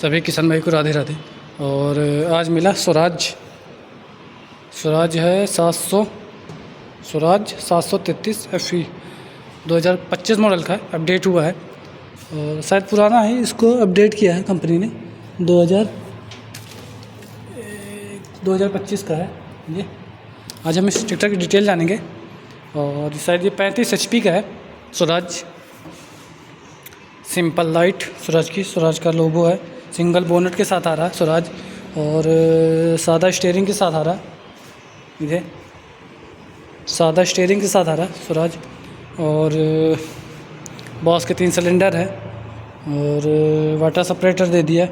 सभी किसान भाई को राधे राधे। और आज मिला स्वराज है 700, स्वराज 733 FE 2025 मॉडल का है। अपडेट हुआ है और शायद पुराना है, इसको अपडेट किया है कंपनी ने। 2025 का है ये। आज हम इस ट्रैक्टर की डिटेल जानेंगे। और शायद ये 35 HP का है। स्वराज सिंपल लाइट स्वराज का लोगो है। सिंगल बोनट के साथ आ रहा है स्वराज, और सादा स्टीयरिंग के साथ आ रहा है। ये सादा स्टीयरिंग के साथ आ रहा है स्वराज। और बॉस के 3 सिलेंडर है, और वाटर सेपरेटर दे दिया,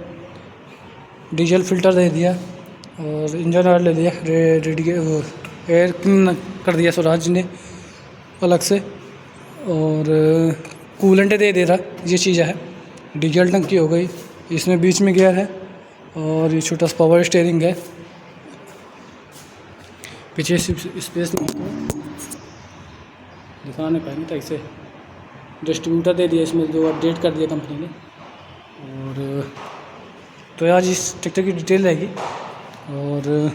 डीजल फिल्टर दे दिया, और इंजन ऑयल ले लिया, एयर क्लीन कर दिया स्वराज ने अलग से। और कूलेंट दे रहा, ये चीज़ है। डीजल टंकी हो गई, इसमें बीच में गियर है, और ये छोटा सा पावर स्टीयरिंग है। पीछे स्पेस में दिखाने पाएंगे तो ऐसे डिस्ट्रीब्यूटर दे दिया इसमें, जो अपडेट कर दिया कंपनी ने। और तो आज इस ट्रैक्टर की डिटेल रहेगी। और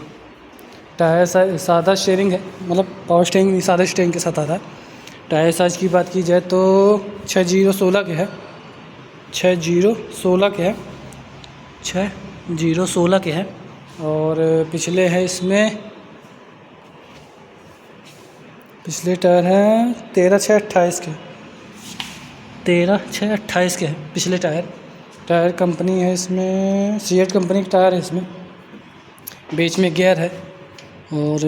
टायर सादा स्टीयरिंग है, मतलब पावर स्टीयरिंग नहीं, सादा स्टीयरिंग के साथ आता है। टायर साइज की बात की जाए तो 6016 के है, 6016 के है, 6016 के है। और पिछले है इसमें, पिछले टायर हैं 13/6/28 के, 13/6/28 के हैं पिछले टायर कंपनी है इसमें, सीएट कंपनी का टायर है इसमें। बीच में गियर है, और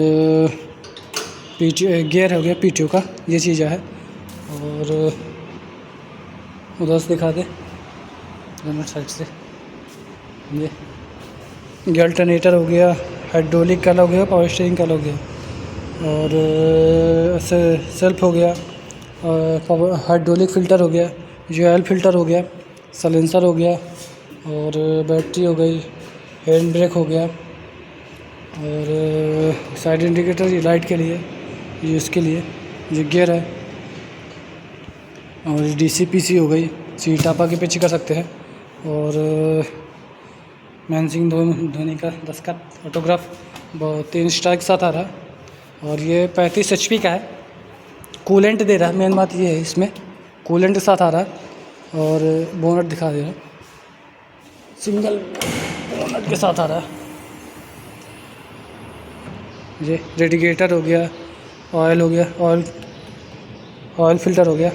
गियर हो गया पीटीओ का, ये चीज़ है। और उधर से दिखा दे साइड से, ये अल्टरनेटर हो गया, हाइड्रोलिक का हो गया, पावर स्टीयरिंग का हो गया, और ऐसे सेल्फ हो गया, और हाइड्रोलिक फ़िल्टर हो गया, ऑयल फ़िल्टर हो गया, सलेंसर हो गया, और बैटरी हो गई, हैंड ब्रेक हो गया, और साइड इंडिकेटर ये लाइट के लिए, ये इसके लिए, ये गियर है, और DCPC हो गई, सीट आप आगे पीछे कर सकते हैं। और महेंद्र सिंह धोनी का दस्तखत ऑटोग्राफ 3 स्टार के साथ आ रहा है। और ये 35 HP का है। कूलेंट दे रहा है, मेन बात ये है, इसमें कूलेंट के साथ आ रहा है। और बोनट दिखा दे रहा है, सिंगल बोनट के साथ आ रहा है। ये रेडिएटर हो गया, ऑयल हो गया, ऑयल फ़िल्टर हो गया,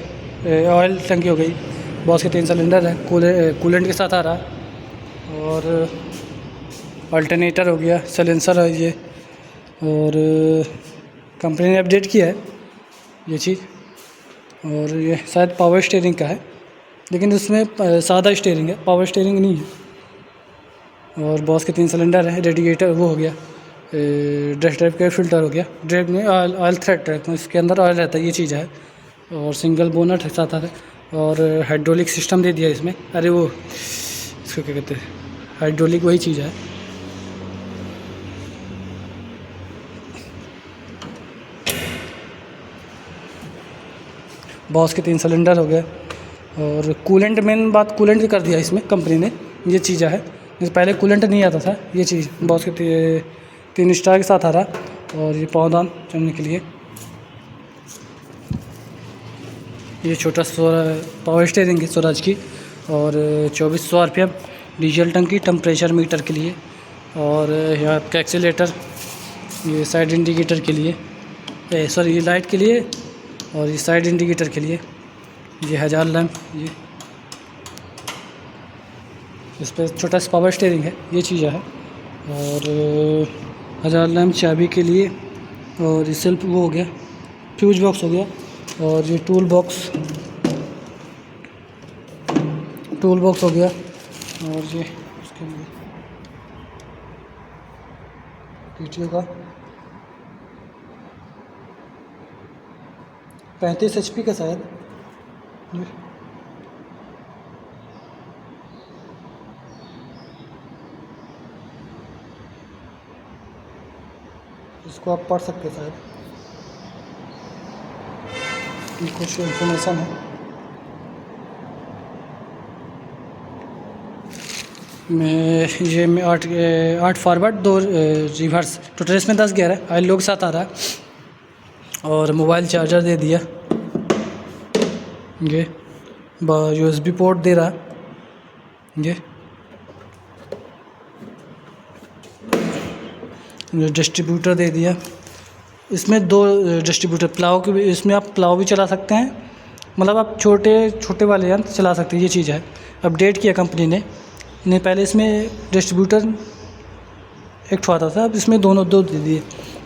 ऑयल टंकी हो गई, बॉस के 3 सिलेंडर है, कूलेंट के साथ आ रहा है। और अल्टरनेटर हो गया, सलेंसर है ये। और कंपनी ने अपडेट किया है ये चीज़। और ये शायद पावर स्टीयरिंग का है, लेकिन उसमें सादा स्टीयरिंग है, पावर स्टीयरिंग नहीं है। और बॉस के 3 सिलेंडर है, रेडिएटर वो हो गया, ड्रेस ड्राइव का फिल्टर हो गया, ड्राइव में ऑयल थ्रेड ड्राइव, इसके अंदर ऑयल रहता है, ये चीज़ है। और सिंगल बोनट है साथ है, और हाइड्रोलिक सिस्टम दे दिया इसमें। अरे वो इसको क्या कहते हैं, हाइड्रोलिक वही चीज़ है। बॉस के 3 सिलेंडर हो गए। और कूलेंट, मेन बात कूलेंट कर दिया इसमें कंपनी ने, ये चीज़ है। जैसे पहले कूलेंट नहीं आता था, ये चीज़ बॉस के 3 स्टार के साथ आ रहा। और ये पौधान चलने के लिए, ये छोटा पावर स्टीयरिंग है स्वराज की। और 2400 RPM डीजल टंकी, टेम्परेचर मीटर के लिए। और यहाँ आपका एक्सीलेटर, ये साइड इंडिकेटर के लिए, सॉरी ये लाइट के लिए, और ये साइड इंडिकेटर के लिए। ये 1000 लैम्प, ये इस पर छोटा सा पावर स्टीयरिंग है, ये चीज़ है। और 1000 लैम्प चाबी के लिए। और ये सेल्फ वो हो गया, फ्यूज बॉक्स हो गया। और ये टूल बॉक्स हो गया। और ये उसके लिए PTO का 35 HP का शायद। इसको आप पढ़ सकते हैं शायद, कुछ इन्फॉर्मेशन है। ये में 8 फॉरवर्ड 2 रिवर्स, टोटल इसमें 10 गियर है। ऑयल लो के साथ आ रहा है। और मोबाइल चार्जर दे दिया, ये USB पोर्ट दे रहा है। ये डिस्ट्रीब्यूटर दे दिया। इसमें 2 डिस्ट्रीब्यूटर, प्लाव के भी, इसमें आप प्लाव भी चला सकते हैं, मतलब आप छोटे वाले यंत्र चला सकते हैं। ये चीज़ है, अपडेट किया कंपनी ने। नहीं पहले इसमें डिस्ट्रीब्यूटर एक ठो आता था, अब इसमें दोनों 2 दे दिए,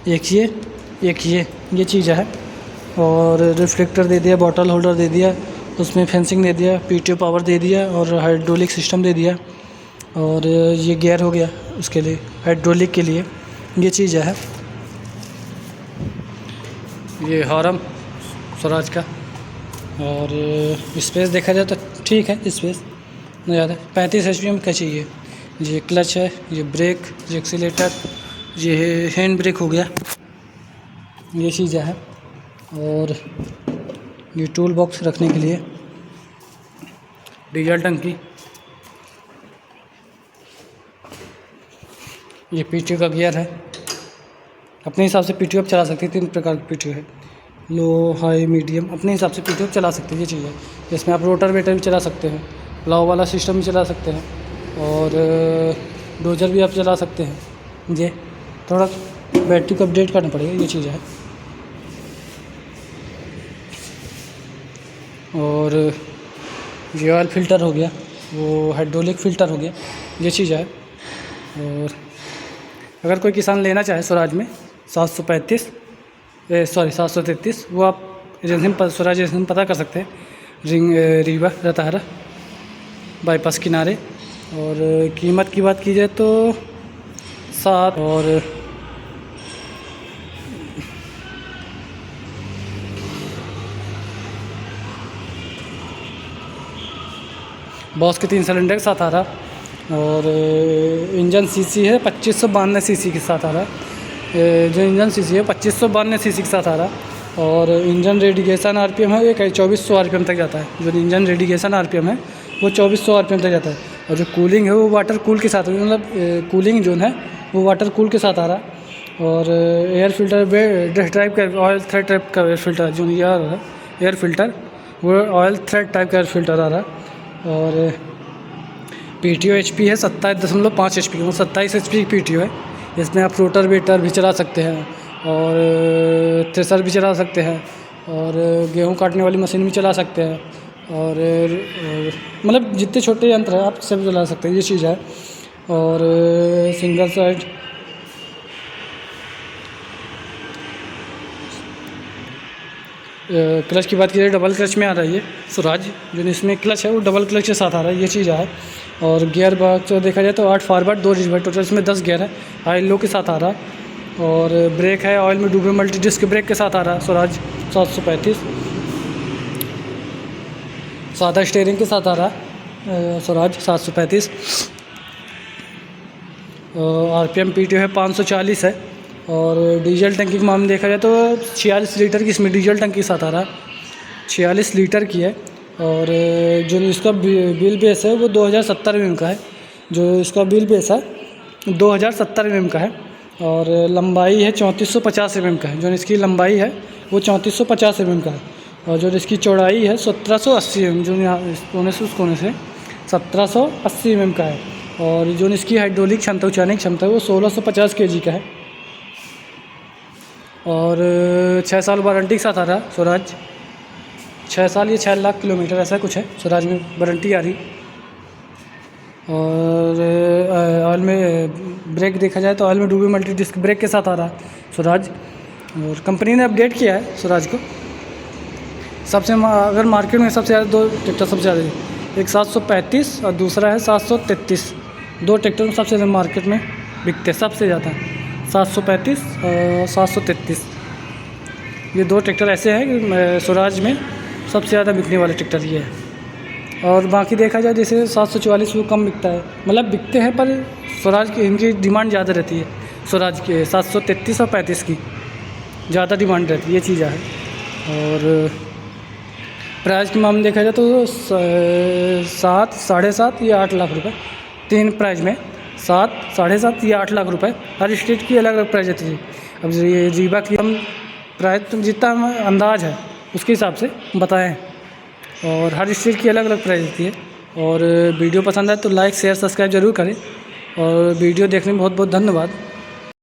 एक ये चीज़ है। और रिफ्लेक्टर दे दिया, बॉटल होल्डर दे दिया, उसमें फेंसिंग दे दिया, PTO पावर दे दिया और हाइड्रोलिक सिस्टम दे दिया। और ये गियर हो गया उसके लिए, हाइड्रोलिक के लिए ये चीज़ है। ये हॉर्न स्वराज का। और स्पेस देखा जाए तो ठीक है, स्पेस नहीं ज़्यादा। 35 HP का चाहिए। ये क्लच है, ये ब्रेक, ये एक्सीलेटर, ये हैंड ब्रेक हो गया, ये चीज़ें है। और ये टूल बॉक्स रखने के लिए, डीजल टंकी, ये PTO का गियर है। अपने हिसाब से PTO आप चला सकते हैं, 3 प्रकार की PTO है, लो, हाई, मीडियम, अपने हिसाब से PTO चला सकते हैं। ये चीज़ है, इसमें आप रोटर वेटर भी चला सकते हैं, प्लाव वाला सिस्टम भी चला सकते हैं, और डोजर भी आप चला सकते हैं। ये थोड़ा बैटरी को अपडेट करना पड़ेगा, ये चीज़ है। और ये ऑयल फिल्टर हो गया, वो हाइड्रोलिक फ़िल्टर हो गया, ये चीज़ है। और अगर कोई किसान लेना चाहे स्वराज में 733, वो आप एजेंसी में, स्वराज एजेंसी में पता कर सकते हैं। रीवा रताहरा बाईपास किनारे। और कीमत की बात की जाए तो 7, और बॉस के 3 सिलेंडर के साथ आ रहा। और इंजन CC है 2592 CC के साथ आ रहा है। जो इंजन CC है 2592 CC के साथ आ रहा। और इंजन रेडिएशन RPM है, 2400 RPM तक जाता है। जो इंजन रेडिएशन RPM है वो 2400 RPM तक जाता है। और जो कूलिंग है वो वाटर कूल के साथ, मतलब कूलिंग जोन है वो वाटर कूल के साथ आ रहा। और एयर फिल्टर टाइप का, ऑयल थ्रेड टाइप का एयर फिल्टर जो ये आ रहा है, एयर फिल्टर वो ऑयल थ्रेड टाइप का एयर फिल्टर आ रहा। और PTO HP है 27.5 HP की, 27 HP की PTO है। इसमें आप रोटर वेटर भी चला सकते हैं, और थ्रेसर भी चला सकते हैं, और गेहूं काटने वाली मशीन भी चला सकते हैं, और मतलब जितने छोटे यंत्र हैं आप सब चला सकते हैं, ये चीज़ है। और सिंगल साइड क्लच की बात की जाए, डबल क्लच में आ रहा है ये स्वराज। जो इसमें क्लच है वो डबल क्लच के साथ आ रहा है, ये चीज़ है। और गियर बॉक्स देखा जाए तो 8 फॉरवर्ड 2 रिवर्स, टोटल इसमें 10 गियर है। ऑयल लो के साथ आ रहा। और ब्रेक है ऑयल में डूबे मल्टी डिस्क ब्रेक के साथ आ रहा है स्वराज 735। सादा स्टीयरिंग के साथ आ रहा स्वराज 735। RPM PTO है 540 है। और डीजल टंकी का मामला देखा जाए तो 46 लीटर की इसमें डीजल टंकी के साथ आ रहा, 46 लीटर की है। और जो इसका बिल बेस है वो 2070 mm का है। जो इसका बिल बेस है 2070 mm का है। और लंबाई है 3450 mm का है। जो इसकी लंबाई है वो 3450 mm का है। और जो इसकी चौड़ाई है 1780 mm, जो यहाँ इस कोने से उस कोने से 1780 mm का है। और जो इसकी हाइड्रोलिक क्षमता, उचाने की क्षमता है वो 1650 kg का है। और 6 साल वारंटी के साथ आ रहा स्वराज, 6 साल या 6 लाख किलोमीटर ऐसा कुछ है स्वराज में वारंटी आ रही। और ऑयल में ब्रेक देखा जाए तो ऑयल में डूबी मल्टी डिस्क ब्रेक के साथ आ रहा स्वराज। और कंपनी ने अपडेट किया है स्वराज को। सबसे अगर मार्केट में सबसे ज़्यादा 2 ट्रैक्टर सबसे ज़्यादा है, एक 735 और दूसरा है 733। 2 ट्रैक्टर सबसे ज़्यादा मार्केट में बिकते सबसे ज़्यादा, 735 और 733। ये 2 ट्रैक्टर ऐसे हैं कि स्वराज में सबसे ज़्यादा बिकने वाले ट्रैक्टर ये है। और बाकी देखा जाए जैसे 744 वो कम बिकता है, मतलब बिकते हैं पर स्वराज की इनकी डिमांड ज़्यादा रहती है। स्वराज के 733 और 35 की ज़्यादा डिमांड रहती है, ये चीज़ है। और प्राइस के मामले देखा जाए तो 7, 7.5 या 8 लाख रुपए 3 प्राइस में 7, 7.5 या 8 लाख रुपए, हर स्टेट की अलग अलग प्राइस रहती है। अब ये रीबॉक की हम प्राइस तो जितना हमें अंदाज़ है उसके हिसाब से बताएं हैं, और हर स्टेट की अलग अलग प्राइस रहती है। और वीडियो पसंद आए तो लाइक शेयर सब्सक्राइब ज़रूर करें, और वीडियो देखने में बहुत बहुत धन्यवाद।